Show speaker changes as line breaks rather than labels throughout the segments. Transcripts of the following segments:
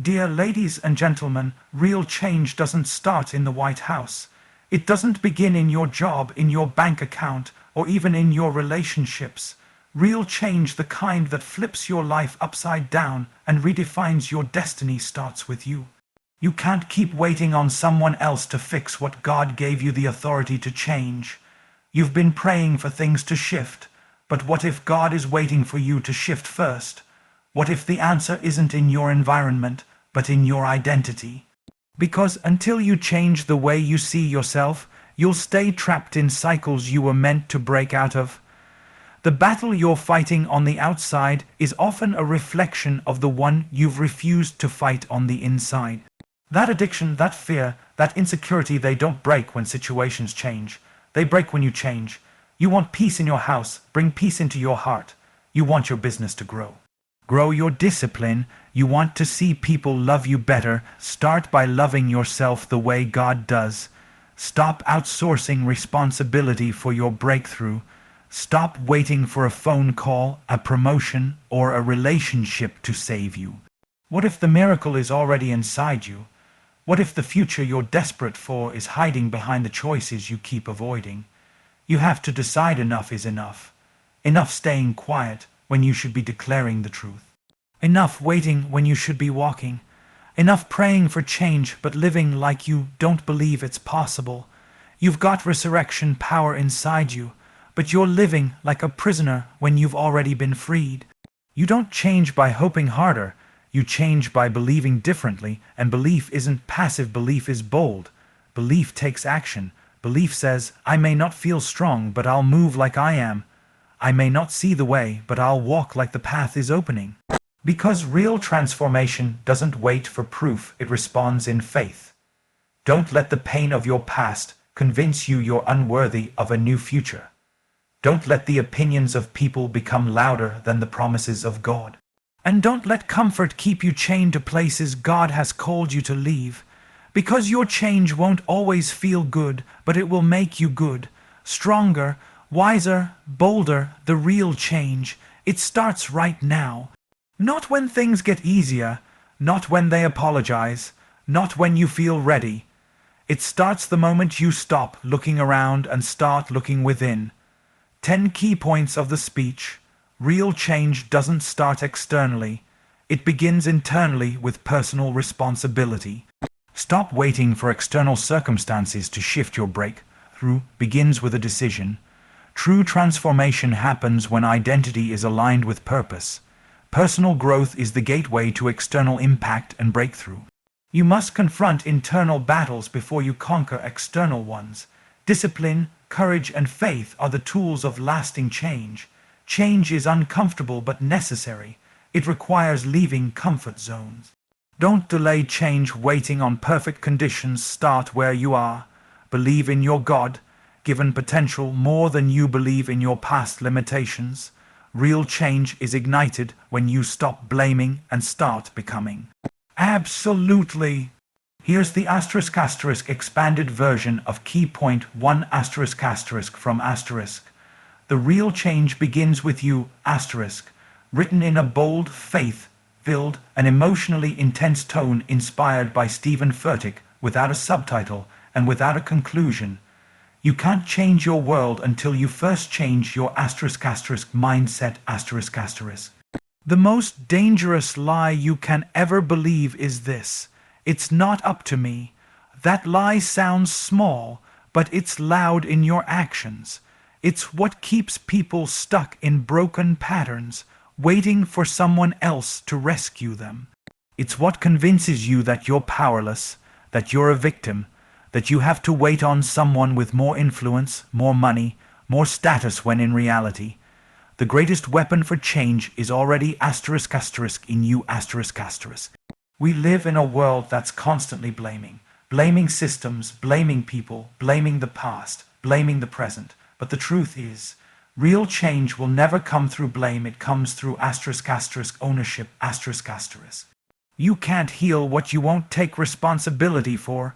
Dear ladies and gentlemen, real change doesn't start in the White House. It doesn't begin in your job, in your bank account, or even in your relationships. Real change, the kind that flips your life upside down and redefines your destiny, starts with you. You can't keep waiting on someone else to fix what God gave you the authority to change. You've been praying for things to shift, but what if God is waiting for you to shift first? What if the answer isn't in your environment, but in your identity? Because until you change the way you see yourself, you'll stay trapped in cycles you were meant to break out of. The battle you're fighting on the outside is often a reflection of the one you've refused to fight on the inside. That addiction, that fear, that insecurity, they don't break when situations change. They break when you change. You want peace in your house, bring peace into your heart. You want your business to grow. Grow your discipline. You want to see people love you better. Start by loving yourself the way God does. Stop outsourcing responsibility for your breakthrough. Stop waiting for a phone call, a promotion, or a relationship to save you. What if the miracle is already inside you? What if the future you're desperate for is hiding behind the choices you keep avoiding? You have to decide enough is enough. Enough staying quiet when you should be declaring the truth. Enough waiting when you should be walking. Enough praying for change but living like you don't believe it's possible. You've got resurrection power inside you, but you're living like a prisoner when you've already been freed. You don't change by hoping harder. You change by believing differently, and belief isn't passive, belief is bold. Belief takes action. Belief says, I may not feel strong, but I'll move like I am. I may not see the way, but I'll walk like the path is opening. Because real transformation doesn't wait for proof, it responds in faith. Don't let the pain of your past convince you you're unworthy of a new future. Don't let the opinions of people become louder than the promises of God. And don't let comfort keep you chained to places God has called you to leave. Because your change won't always feel good, but it will make you good, stronger, wiser, bolder. The real change, it starts right now. Not when things get easier, not when they apologize, not when you feel ready. It starts the moment you stop looking around and start looking within. 10 key points of the speech. Real change doesn't start externally. It begins internally with personal responsibility. Stop waiting for external circumstances to shift your breakthrough. Begins with a decision. True transformation happens when identity is aligned with purpose. Personal growth is the gateway to external impact and breakthrough. You must confront internal battles before you conquer external ones. Discipline, courage, and faith are the tools of lasting change. Change is uncomfortable but necessary. It requires leaving comfort zones. Don't delay change waiting on perfect conditions. Start where you are. Believe in your God-given potential more than you believe in your past limitations. Real change is ignited when you stop blaming and start becoming. Absolutely. Here's the *** expanded version of key point 1 ** from **. The real change begins with you, **, written in a bold, faith-filled, and emotionally intense tone inspired by Stephen Furtick, without a subtitle and without a conclusion. You can't change your world until you first change your *** mindset **. The most dangerous lie you can ever believe is this: it's not up to me. That lie sounds small, but it's loud in your actions. It's what keeps people stuck in broken patterns, waiting for someone else to rescue them. It's what convinces you that you're powerless, that you're a victim, that you have to wait on someone with more influence, more money, more status, when in reality, the greatest weapon for change is already *** in you ***. We live in a world that's constantly blaming systems, blaming people, blaming the past, blaming the present. But the truth is, real change will never come through blame. It comes through *** ownership ***. You can't heal what you won't take responsibility for.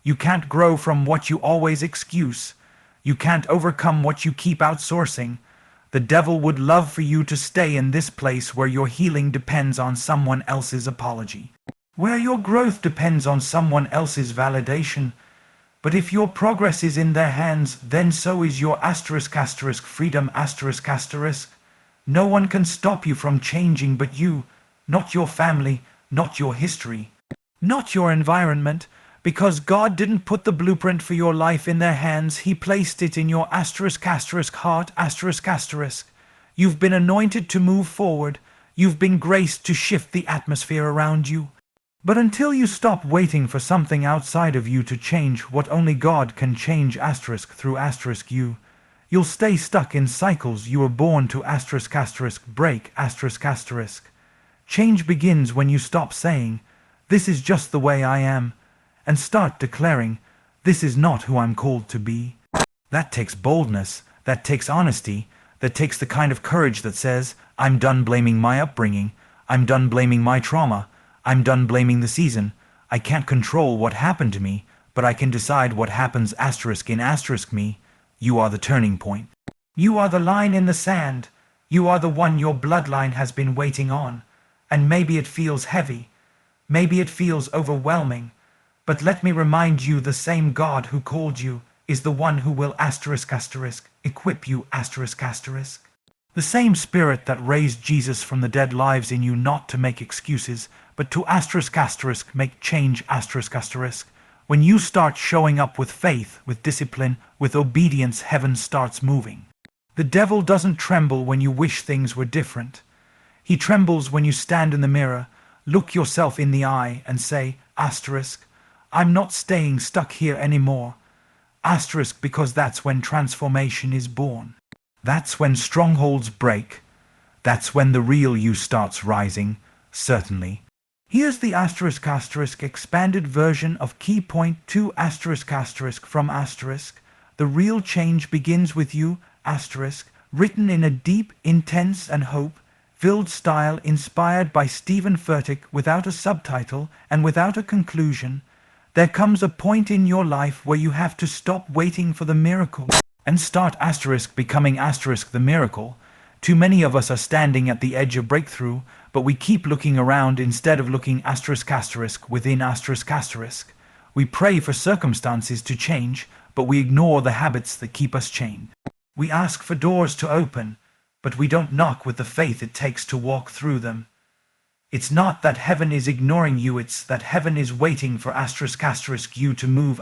You can't grow from what you always excuse. You can't overcome what you keep outsourcing. The devil would love for you to stay in this place where your healing depends on someone else's apology. where your growth depends on someone else's validation. But if your progress is in their hands, then so is your freedom. No one can stop you from changing but you, not your family, not your history, not your environment, because God didn't put the blueprint for your life in their hands, He placed it in your heart. You've been anointed to move forward, you've been graced to shift the atmosphere around you. But until you stop waiting for something outside of you to change what only God can change through you, you'll stay stuck in cycles you were born to break. Change begins when you stop saying, "This is just the way I am," and start declaring, "This is not who I'm called to be." That takes boldness, that takes honesty, that takes the kind of courage that says, "I'm done blaming my upbringing, I'm done blaming my trauma, I'm done blaming the season. I can't control what happened to me, but I can decide what happens in me. You are the turning point. You are the line in the sand. You are the one your bloodline has been waiting on. And maybe it feels heavy. Maybe it feels overwhelming. But let me remind you, the same God who called you is the one who will equip you. The same Spirit that raised Jesus from the dead lives in you, not to make excuses, but to make change. When you start showing up with faith, with discipline, with obedience, heaven starts moving. The devil doesn't tremble when you wish things were different. He trembles when you stand in the mirror, look yourself in the eye and say, "I'm not staying stuck here anymore." Because that's when transformation is born. That's when strongholds break. That's when the real you starts rising, certainly. Here's the expanded version of key point 2 from The real change begins with you, written in a deep, intense and hope-filled style inspired by Stephen Furtick, without a subtitle and without a conclusion. There comes a point in your life where you have to stop waiting for the miracle and start becoming the miracle. Too many of us are standing at the edge of breakthrough, but we keep looking around instead of looking within. We pray for circumstances to change, but we ignore the habits that keep us chained. We ask for doors to open, but we don't knock with the faith it takes to walk through them. It's not that heaven is ignoring you, it's that heaven is waiting for you to move.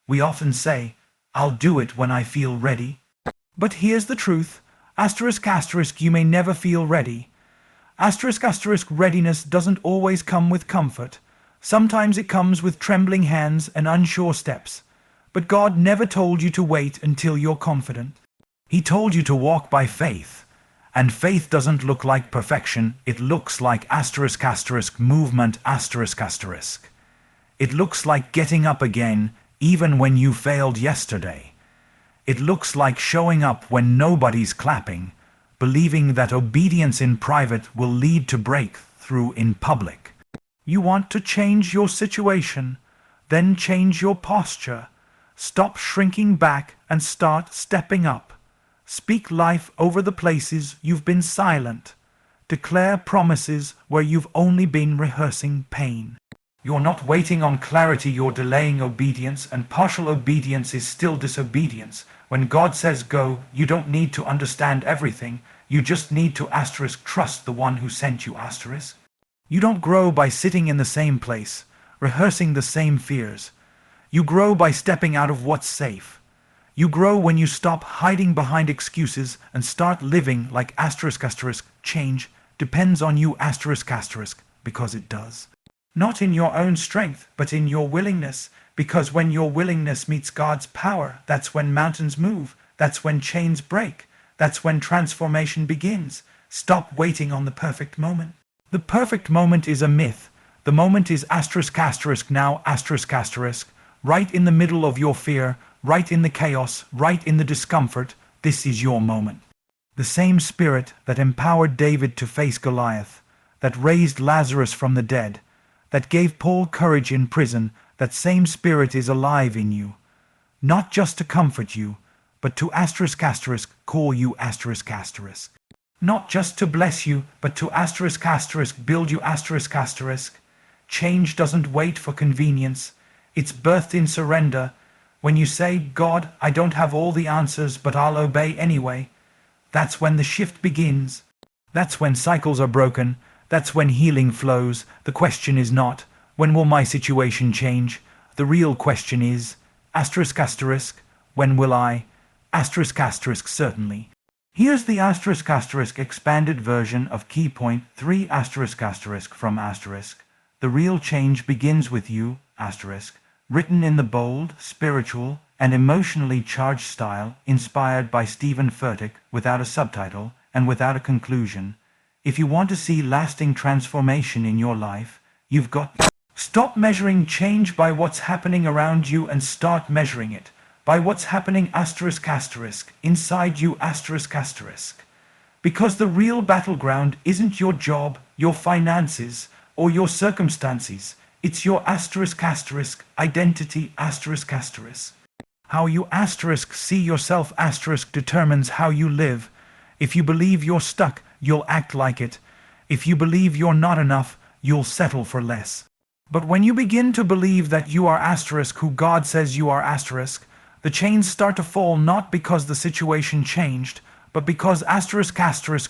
We often say, "I'll do it when I feel ready." But here's the truth, you may never feel ready. Readiness doesn't always come with comfort. Sometimes it comes with trembling hands and unsure steps. But God never told you to wait until you're confident. He told you to walk by faith. And faith doesn't look like perfection, it looks like movement. It looks like getting up again, even when you failed yesterday. It looks like showing up when nobody's clapping, believing that obedience in private will lead to breakthrough in public. You want to change your situation, then change your posture. Stop shrinking back and start stepping up. Speak life over the places you've been silent. Declare promises where you've only been rehearsing pain. You're not waiting on clarity, you're delaying obedience, and partial obedience is still disobedience. When God says go, you don't need to understand everything, you just need to trust the one who sent you. You don't grow by sitting in the same place, rehearsing the same fears. You grow by stepping out of what's safe. You grow when you stop hiding behind excuses and start living like change depends on you because it does. Not in your own strength, but in your willingness, because when your willingness meets God's power, that's when mountains move, that's when chains break, that's when transformation begins. Stop waiting on the perfect moment. The perfect moment is a myth. The moment is now right in the middle of your fear, right in the chaos, right in the discomfort. This is your moment. The same Spirit that empowered David to face Goliath, that raised Lazarus from the dead, that gave Paul courage in prison, that same Spirit is alive in you. Not just to comfort you, but to call you Not just to bless you, but to build you asterisk. Change doesn't wait for convenience. It's birthed in surrender. When you say, God, I don't have all the answers, but I'll obey anyway, that's when the shift begins. That's when cycles are broken. That's when healing flows. The question is not, when will my situation change? The real question is, asterisk, when will I? Asterisk, certainly. Here's the asterisk expanded version of key point 3 asterisk from asterisk. The real change begins with you, asterisk, written in the bold, spiritual, and emotionally charged style inspired by Stephen Furtick, without a subtitle and without a conclusion. If you want to see lasting transformation in your life, you've got to stop measuring change by what's happening around you and start measuring it by what's happening asterisk inside you asterisk. Because the real battleground isn't your job, your finances, or your circumstances. It's your asterisk identity asterisk. How you see yourself determines how you live. If you believe you're stuck, you'll act like it. If you believe you're not enough, you'll settle for less. But when you begin to believe that you are who God says you are the chains start to fall, not because the situation changed, but because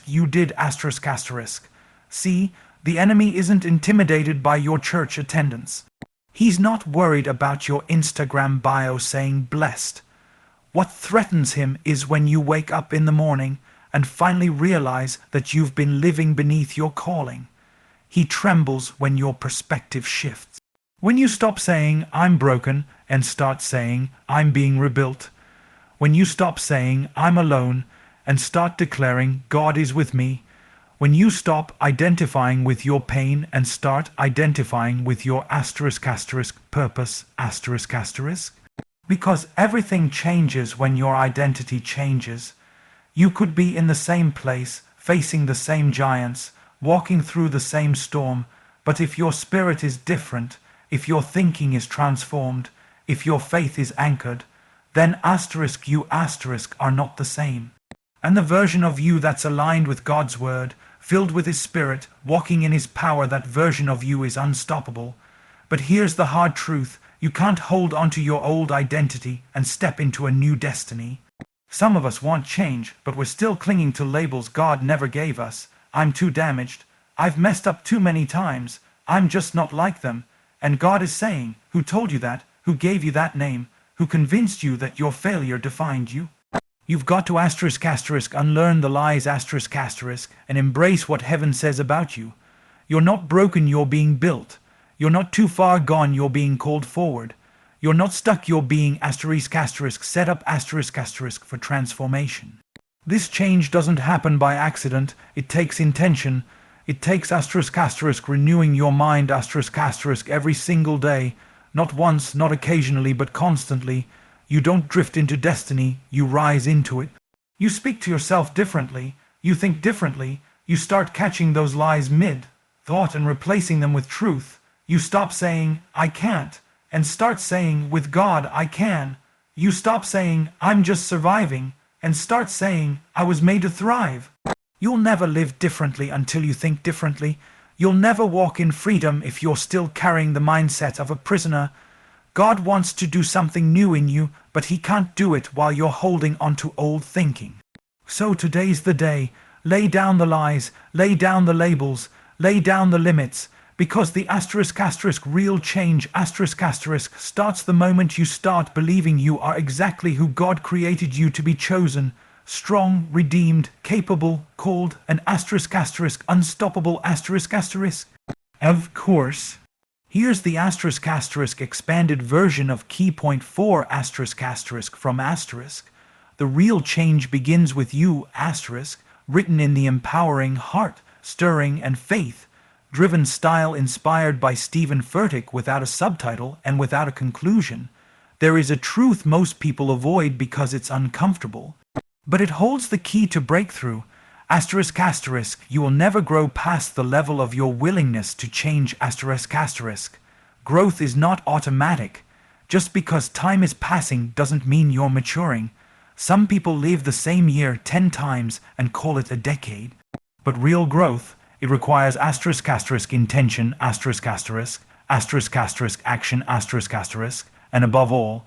you did See, the enemy isn't intimidated by your church attendance. He's not worried about your Instagram bio saying blessed. What threatens him is when you wake up in the morning and finally realize that you've been living beneath your calling. He trembles when your perspective shifts. When you stop saying, I'm broken, and start saying, I'm being rebuilt. When you stop saying, I'm alone, and start declaring, God is with me. When you stop identifying with your pain and start identifying with your purpose Because everything changes when your identity changes. You could be in the same place, facing the same giants, walking through the same storm, but if your spirit is different, if your thinking is transformed, if your faith is anchored, then you are not the same. And the version of you that's aligned with God's word, filled with his spirit, walking in his power, that version of you is unstoppable. But here's the hard truth: you can't hold onto your old identity and step into a new destiny. Some of us want change, but we're still clinging to labels God never gave us. I'm too damaged. I've messed up too many times. I'm just not like them. And God is saying, who told you that? Who gave you that name? Who convinced you that your failure defined you? You've got to unlearn the lies and embrace what heaven says about you. You're not broken, you're being built. You're not too far gone, you're being called forward. You're not stuck, you're being set up for transformation. This change doesn't happen by accident, it takes intention. It takes renewing your mind every single day, not once, not occasionally, but constantly. You don't drift into destiny, you rise into it. You speak to yourself differently, you think differently, you start catching those lies mid-thought and replacing them with truth. You stop saying, I can't, and start saying, with God, I can. You stop saying, I'm just surviving, and start saying, I was made to thrive. You'll never live differently until you think differently. You'll never walk in freedom if you're still carrying the mindset of a prisoner. God wants to do something new in you, but he can't do it while you're holding onto old thinking. So today's the day. Lay down the lies, lay down the labels, lay down the limits, because the real change starts the moment you start believing you are exactly who God created you to be: chosen, strong, redeemed, capable, called, and unstoppable Of course. Here's the expanded version of key point 4 from The real change begins with you, written in the empowering, heart-stirring, and faith-driven style inspired by Stephen Furtick, without a subtitle and without a conclusion. There is a truth most people avoid because it's uncomfortable. But it holds the key to breakthrough. You will never grow past the level of your willingness to change Growth is not automatic. Just because time is passing doesn't mean you're maturing. Some people live the same year 10 times and call it a decade. But real growth, it requires intention, action, and above all,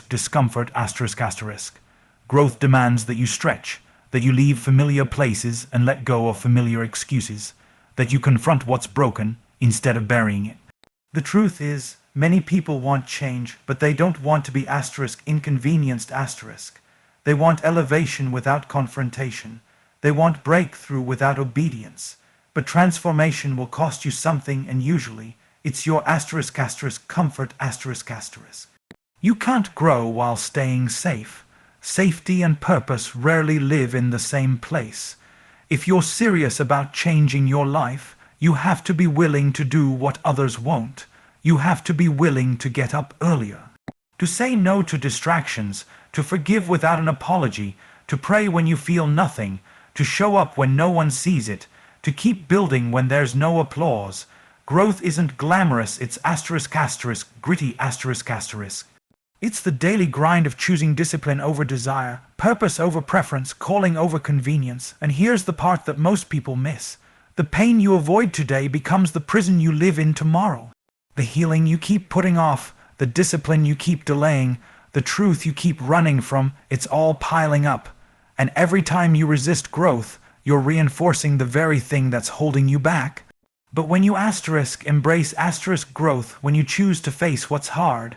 discomfort, Growth demands that you stretch, that you leave familiar places and let go of familiar excuses, that you confront what's broken instead of burying it. The truth is, many people want change, but they don't want to be inconvenienced. They want elevation without confrontation. They want breakthrough without obedience. But transformation will cost you something, and usually it's your comfort. You can't grow while staying safe. Safety and purpose rarely live in the same place. If you're serious about changing your life, you have to be willing to do what others won't. You have to be willing to get up earlier, to say no to distractions, to forgive without an apology, to pray when you feel nothing, to show up when no one sees it, to keep building when there's no applause. Growth isn't glamorous, it's gritty. It's the daily grind of choosing discipline over desire, purpose over preference, calling over convenience. And here's the part that most people miss. The pain you avoid today becomes the prison you live in tomorrow. The healing you keep putting off, the discipline you keep delaying, the truth you keep running from, it's all piling up. And every time you resist growth, you're reinforcing the very thing that's holding you back. But when you embrace growth, when you choose to face what's hard,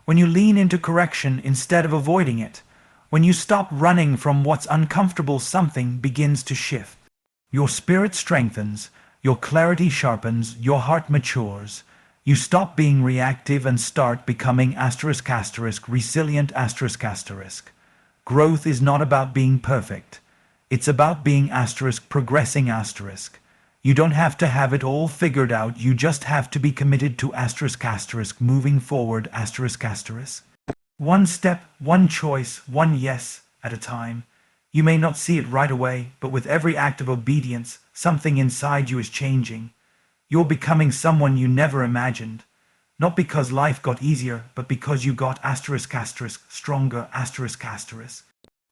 when you lean into correction instead of avoiding it, when you stop running from what's uncomfortable, something begins to shift. Your spirit strengthens, your clarity sharpens, your heart matures. You stop being reactive and start becoming resilient. Growth is not about being perfect. It's about being progressing. You don't have to have it all figured out, you just have to be committed to moving forward. One step, one choice, one yes at a time. You may not see it right away, but with every act of obedience, something inside you is changing. You're becoming someone you never imagined. Not because life got easier, but because you got stronger.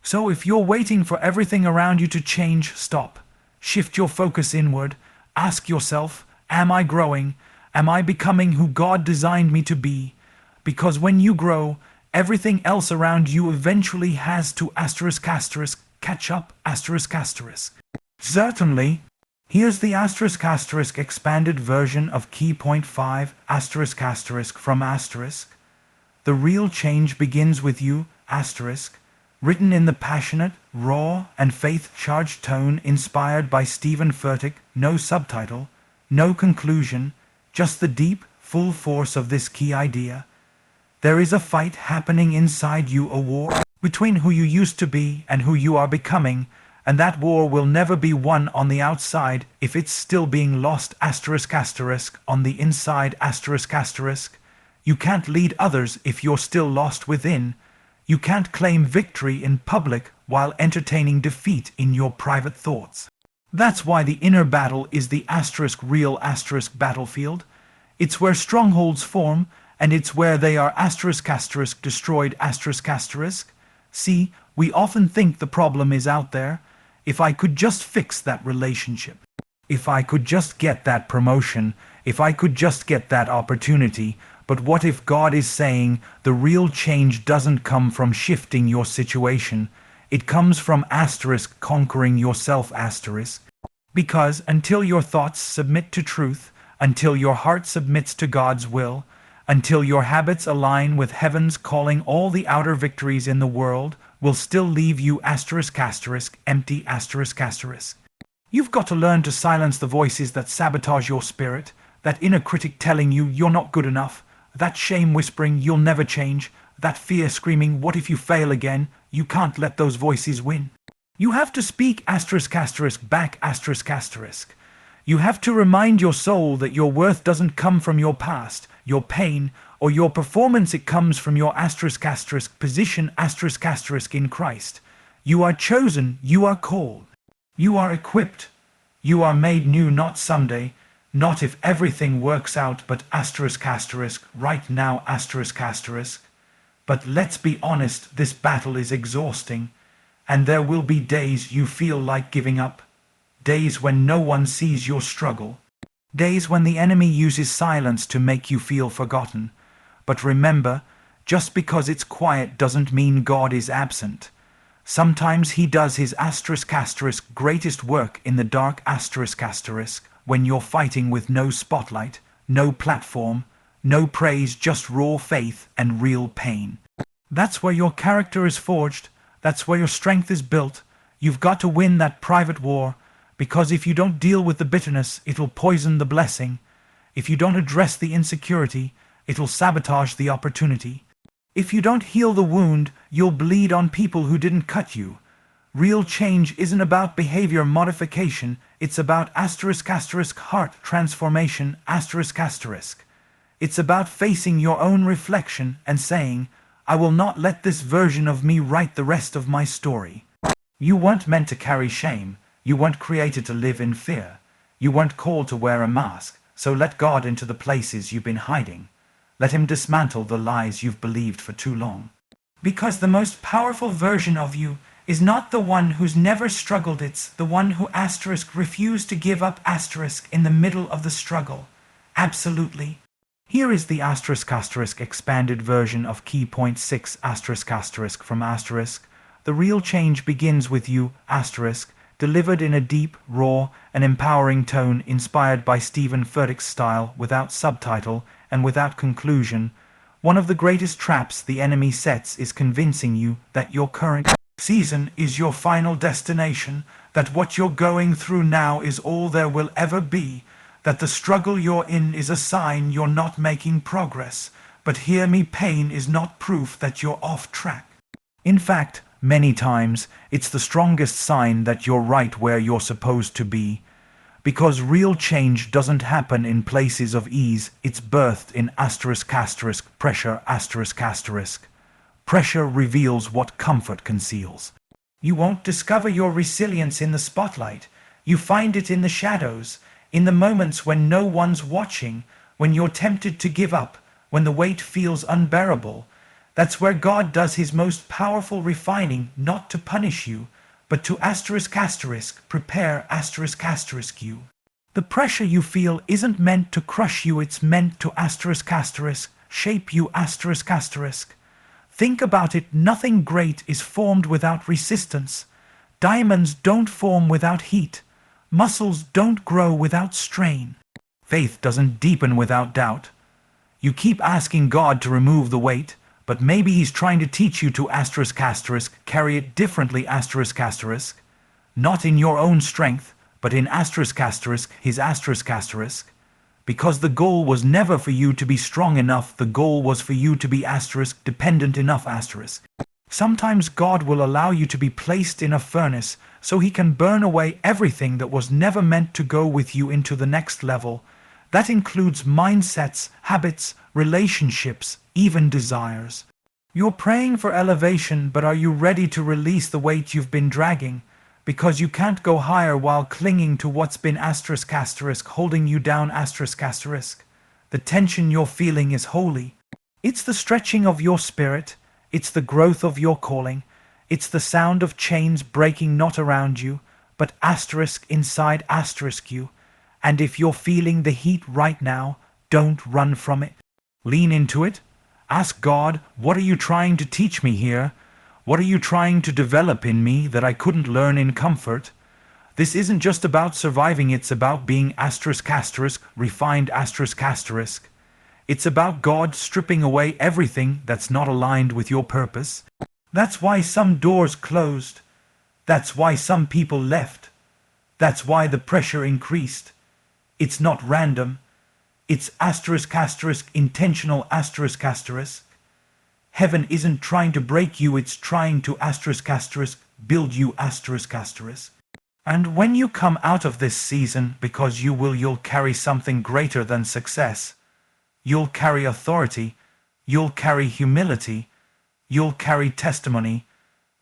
So if you're waiting for everything around you to change, stop. Shift your focus inward. Ask yourself, am I growing? Am I becoming who God designed me to be? Because when you grow, everything else around you eventually has to catch up. Certainly. Here's the expanded version of key point 5 from The real change begins with you, written in the passionate, raw, and faith-charged tone inspired by Stephen Furtick, no subtitle, no conclusion, just the deep, full force of this key idea. There is a fight happening inside you, a war between who you used to be and who you are becoming, and that war will never be won on the outside if it's still being lost on the inside. You can't lead others if you're still lost within. You can't claim victory in public while entertaining defeat in your private thoughts. That's why the inner battle is the real battlefield. It's where strongholds form, and it's where they are destroyed. See, we often think the problem is out there. If I could just fix that relationship, if I could just get that promotion, if I could just get that opportunity. But what if God is saying the real change doesn't come from shifting your situation? It comes from conquering yourself. Because until your thoughts submit to truth, until your heart submits to God's will, until your habits align with heaven's calling, all the outer victories in the world will still leave you empty. You've got to learn to silence the voices that sabotage your spirit, that inner critic telling you you're not good enough, that shame whispering you'll never change, that fear screaming what if you fail again. You can't let those voices win. You have to speak back. You have to remind your soul that your worth doesn't come from your past, your pain, or your performance. It comes from your position in Christ. You are chosen, you are called, you are equipped, you are made new, not someday, not if everything works out, but right now. But let's be honest, this battle is exhausting, and there will be days you feel like giving up, days when no one sees your struggle, days when the enemy uses silence to make you feel forgotten. But remember, just because it's quiet doesn't mean God is absent. Sometimes he does his greatest work in the dark when you're fighting with no spotlight, no platform, no praise, just raw faith and real pain. That's where your character is forged. That's where your strength is built. You've got to win that private war, because if you don't deal with the bitterness, it will poison the blessing. If you don't address the insecurity, it will sabotage the opportunity. If you don't heal the wound, you'll bleed on people who didn't cut you. Real change isn't about behavior modification, it's about heart transformation. It's about facing your own reflection and saying, I will not let this version of me write the rest of my story. You weren't meant to carry shame. You weren't created to live in fear. You weren't called to wear a mask. So let God into the places you've been hiding. Let him dismantle the lies you've believed for too long. Because the most powerful version of you is not the one who's never struggled, it's the one who refused to give up in the middle of the struggle. Absolutely. Here is the expanded version of key point 6 from The real change begins with you, delivered in a deep, raw, and empowering tone inspired by Stephen Furtick's style, without subtitle and without conclusion. One of the greatest traps the enemy sets is convincing you that your current season is your final destination, that what you're going through now is all there will ever be, that the struggle you're in is a sign you're not making progress. But hear me, pain is not proof that you're off track. In fact, many times, it's the strongest sign that you're right where you're supposed to be. Because real change doesn't happen in places of ease, it's birthed in pressure. Pressure reveals what comfort conceals. You won't discover your resilience in the spotlight. You find it in the shadows, in the moments when no one's watching, when you're tempted to give up, when the weight feels unbearable. That's where God does his most powerful refining, not to punish you, but to prepare you. The pressure you feel isn't meant to crush you, it's meant to shape you. Think about it, nothing great is formed without resistance. Diamonds don't form without heat. Muscles don't grow without strain. Faith doesn't deepen without doubt. You keep asking God to remove the weight, but maybe he's trying to teach you to carry it differently not in your own strength, but in his because the goal was never for you to be strong enough, the goal was for you to be dependent enough Sometimes God will allow you to be placed in a furnace so he can burn away everything that was never meant to go with you into the next level. That includes mindsets, habits, relationships, even desires. You're praying for elevation, but are you ready to release the weight you've been dragging? Because you can't go higher while clinging to what's been holding you down The tension you're feeling is holy. It's the stretching of your spirit. It's the growth of your calling. It's the sound of chains breaking not around you, but inside you. And if you're feeling the heat right now, don't run from it. Lean into it. Ask God, what are you trying to teach me here? What are you trying to develop in me that I couldn't learn in comfort? This isn't just about surviving, it's about being refined It's about God stripping away everything that's not aligned with your purpose. That's why some doors closed. That's why some people left. That's why the pressure increased. It's not random. It's intentional Heaven isn't trying to break you, it's trying to build you And when you come out of this season, because you'll carry something greater than success. You'll carry authority. You'll carry humility. You'll carry testimony.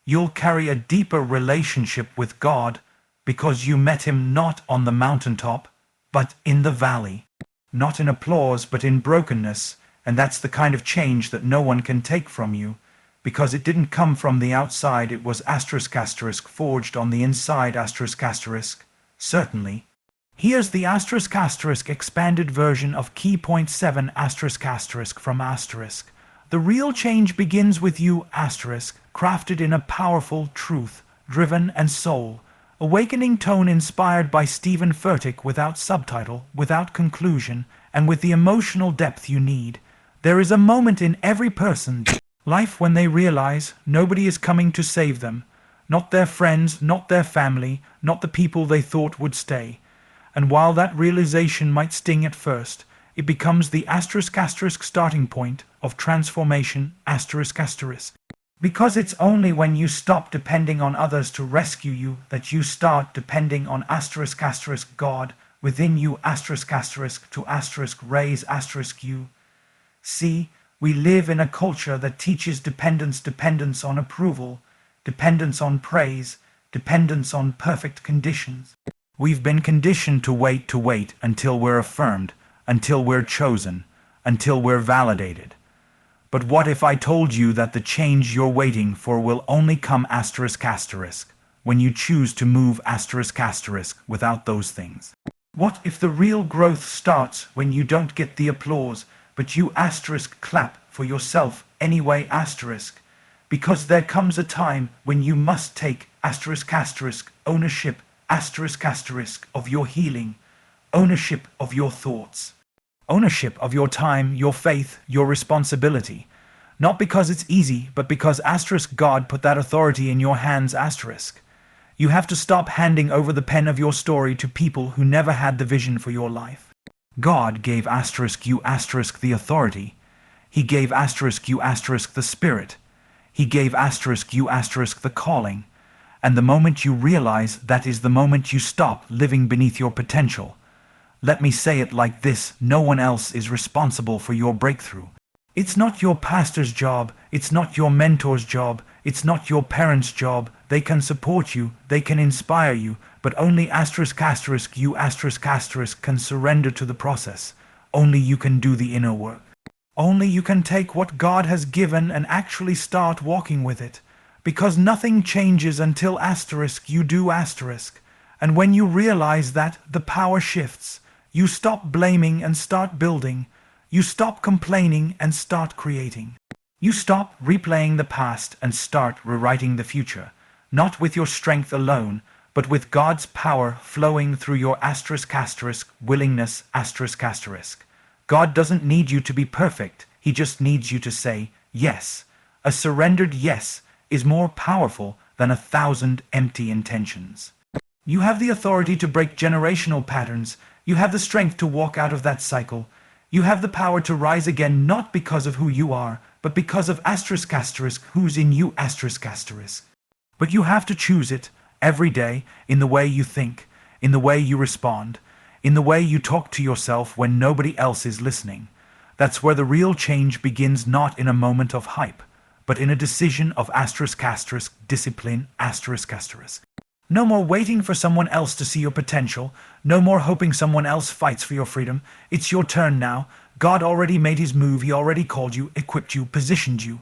You'll carry a deeper relationship with God, because you met him not on the mountaintop, but in the valley. Not in applause, but in brokenness, And that's the kind of change that no one can take from you, because it didn't come from the outside, it was forged on the inside certainly. Here's the expanded version of key point 7 from asterisk. The real change begins with you crafted in a powerful, truth-driven and soul-awakening tone inspired by Stephen Furtick, without subtitle, without conclusion, and with the emotional depth you need. There is a moment in every person's life when they realize nobody is coming to save them. Not their friends, not their family, not the people they thought would stay. And while that realization might sting at first, it becomes the starting point of transformation because it's only when you stop depending on others to rescue you that you start depending on God within you to raise you. See, we live in a culture that teaches dependence on approval, dependence on praise, dependence on perfect conditions. We've been conditioned to wait until we're affirmed, until we're chosen, until we're validated. But what if I told you that the change you're waiting for will only come when you choose to move without those things? What if the real growth starts when you don't get the applause, but you clap for yourself anyway because there comes a time when you must take ownership of your healing, ownership of your thoughts, ownership of your time, your faith, your responsibility. Not because it's easy, but because God put that authority in your hands You have to stop handing over the pen of your story to people who never had the vision for your life. God gave you the authority. He gave you the spirit. He gave you the calling. And the moment you realize that is the moment you stop living beneath your potential. Let me say it like this: no one else is responsible for your breakthrough. It's not your pastor's job, it's not your mentor's job, it's not your parents' job. They can support you, they can inspire you, but only you can surrender to the process. Only you can do the inner work. Only you can take what God has given and actually start walking with it. Because nothing changes until you do . And when you realize that, the power shifts. You stop blaming and start building. You stop complaining and start creating. You stop replaying the past and start rewriting the future. Not with your strength alone, but with God's power flowing through your willingness . God doesn't need you to be perfect. He just needs you to say yes. A surrendered yes is more powerful than 1,000 empty intentions. You have the authority to break generational patterns. You have the strength to walk out of that cycle. You have the power to rise again, not because of who you are, but because of who's in you . But you have to choose it every day, in the way you think, in the way you respond, in the way you talk to yourself when nobody else is listening. That's where the real change begins, not in a moment of hype, but in a decision of discipline . No more waiting for someone else to see your potential. No more hoping someone else fights for your freedom. It's your turn now. God already made his move. He already called you, equipped you, positioned you.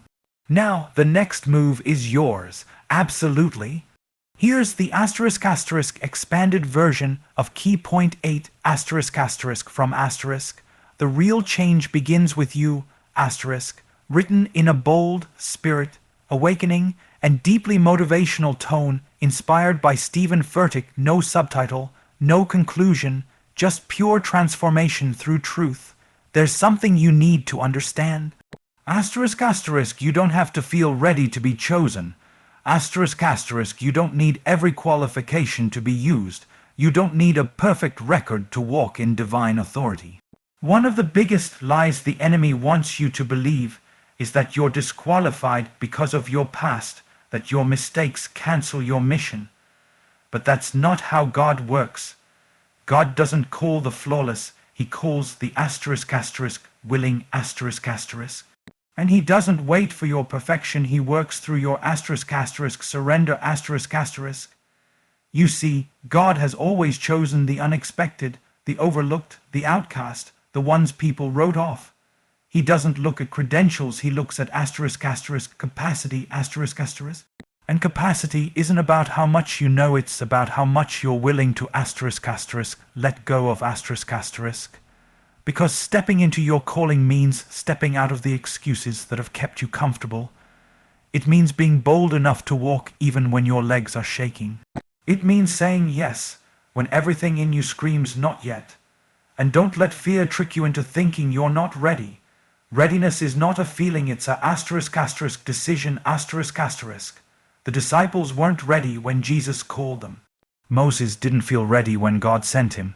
Now, the next move is yours. Absolutely. Here's the expanded version of key point 8 from asterisk. The real change begins with you, written in a bold, spirit, awakening, and deeply motivational tone, inspired by Stephen Furtick. No subtitle, no conclusion, just pure transformation through truth. There's something you need to understand. You don't have to feel ready to be chosen. You don't need every qualification to be used. You don't need a perfect record to walk in divine authority. One of the biggest lies the enemy wants you to believe is that you're disqualified because of your past, that your mistakes cancel your mission. But that's not how God works. God doesn't call the flawless, he calls the willing . And he doesn't wait for your perfection, he works through your surrender . You see, God has always chosen the unexpected, the overlooked, the outcast, the ones people wrote off. He doesn't look at credentials, he looks at capacity. And capacity isn't about how much you know, it's about how much you're willing to let go of Because stepping into your calling means stepping out of the excuses that have kept you comfortable. It means being bold enough to walk even when your legs are shaking. It means saying yes when everything in you screams not yet. And don't let fear trick you into thinking you're not ready. Readiness is not a feeling, it's a decision. The disciples weren't ready when Jesus called them. Moses didn't feel ready when God sent him.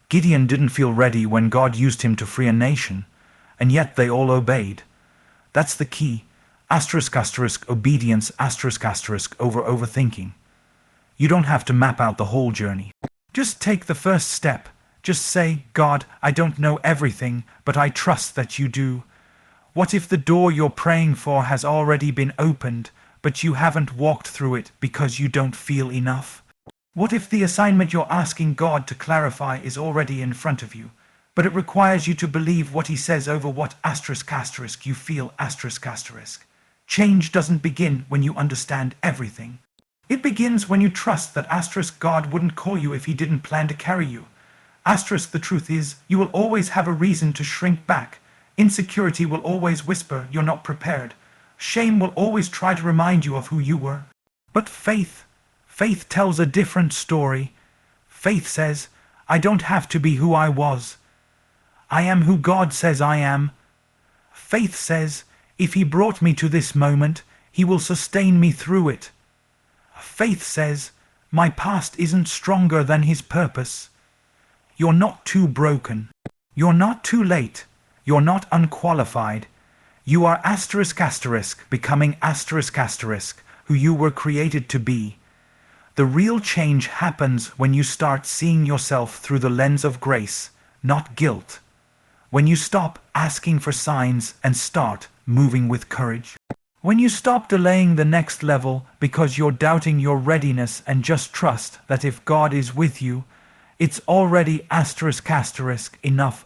Gideon didn't feel ready when God used him to free a nation. And yet they all obeyed. That's the key. Obedience over overthinking. You don't have to map out the whole journey. Just take the first step. Just say, God, I don't know everything, but I trust that you do. What if the door you're praying for has already been opened, but you haven't walked through it because you don't feel enough? What if the assignment you're asking God to clarify is already in front of you, but it requires you to believe what he says over what you feel Change doesn't begin when you understand everything. It begins when you trust that God wouldn't call you if he didn't plan to carry you. The truth is, you will always have a reason to shrink back. Insecurity will always whisper you're not prepared. Shame will always try to remind you of who you were. But faith tells a different story. Faith says, I don't have to be who I was. I am who God says I am. Faith says, if he brought me to this moment, he will sustain me through it. Faith says, my past isn't stronger than his purpose. You're not too broken. You're not too late. You're not unqualified. You are becoming who you were created to be. The real change happens when you start seeing yourself through the lens of grace, not guilt. When you stop asking for signs and start moving with courage. When you stop delaying the next level because you're doubting your readiness and just trust that if God is with you, it's already enough